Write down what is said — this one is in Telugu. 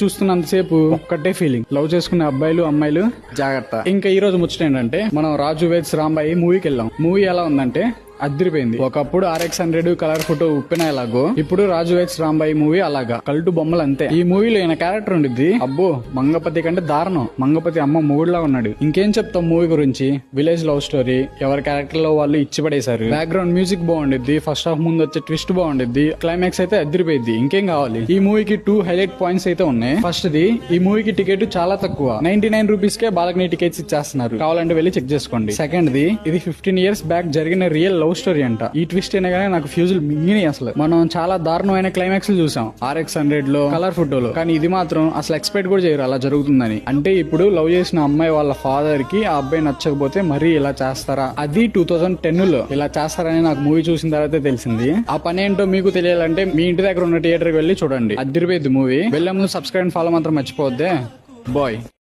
చూస్తున్నంతసేపు ఒక్కటే ఫీలింగ్, లవ్ చేసుకునే అబ్బాయిలు అమ్మాయిలు జాగ్రత్త. ఇంకా ఈ రోజు ముచ్చట ఏంటంటే, మనం రాజు వెడ్స్ రాంబాయి మూవీకి వెళ్ళాం. మూవీ ఎలా ఉందంటే అదిరిపోయింది. ఒకప్పుడు RX-100 కలర్ ఫోటో ఉప్పిన ఎలాగో, ఇప్పుడు రాజు వెడ్స్ రాంబాయి మూవీ అలాగా, కల్టు బొమ్మలు అంతే. ఈ మూవీలో ఈయన క్యారెక్టర్ ఉండిద్ది, అబ్బో మంగపతి కంటే దారుణం. మంగపతి అమ్మ మూడులా ఉన్నాడు. ఇంకేం చెప్తాం మూవీ గురించి, విలేజ్ లవ్ స్టోరీ, ఎవరి క్యారెక్టర్ లో వాళ్ళు ఇచ్చి పడేశారు. బ్యాక్గ్రౌండ్ మ్యూజిక్ బాగుండిద్ది, ఫస్ట్ హాఫ్ ముందు వచ్చే ట్విస్ట్ బాగుండిద్ది, క్లైమాక్స్ అయితే అదిరిపోయింది. ఇంకేం కావాలి. ఈ మూవీకి 2 హైలైట్ పాయింట్స్ అయితే ఉన్నాయి. ఫస్ట్ ది, ఈ మూవీకి టికెట్ చాలా తక్కువ, 99 రూపీస్ కే బాలకనీ టికెట్స్ ఇచ్చేస్తున్నారు, కావాలంటే వెళ్ళి చెక్ చేసుకోండి. సెకండ్ ది, ఇది 15 years బ్యాక్ జరిగిన రియల్ లవ్ స్టోరీ అంట. ఈ ట్విస్ట్ అయినా కానీ నాకు ఫ్యూజులు మింగినాయి. అసలు మనం చాలా దారుణమైన క్లైమాక్స్ చూసాం RX-100 లో, కలర్ ఫోటోలో, కానీ ఇది మాత్రం అసలు ఎక్స్పెక్ట్ కూడా చేయరు అలా జరుగుతుందని. అంటే ఇప్పుడు లవ్ చేసిన అమ్మాయి వాళ్ళ ఫాదర్ కి ఆ అబ్బాయి నచ్చకపోతే మరీ ఇలా చేస్తారా, అది 2010 లో ఇలా చేస్తారని నాకు మూవీ చూసిన తర్వాత తెలిసింది. ఆ పని ఏంటో మీకు తెలియాలంటే మీ ఇంటి దగ్గర ఉన్న థియేటర్ కి వెళ్ళి చూడండి, అదిరిపోయింది మూవీ. వెళ్ళే ముందు సబ్స్క్రైబ్ అండ్ ఫాలో మాత్రం మర్చిపోవద్దే. బాయ్.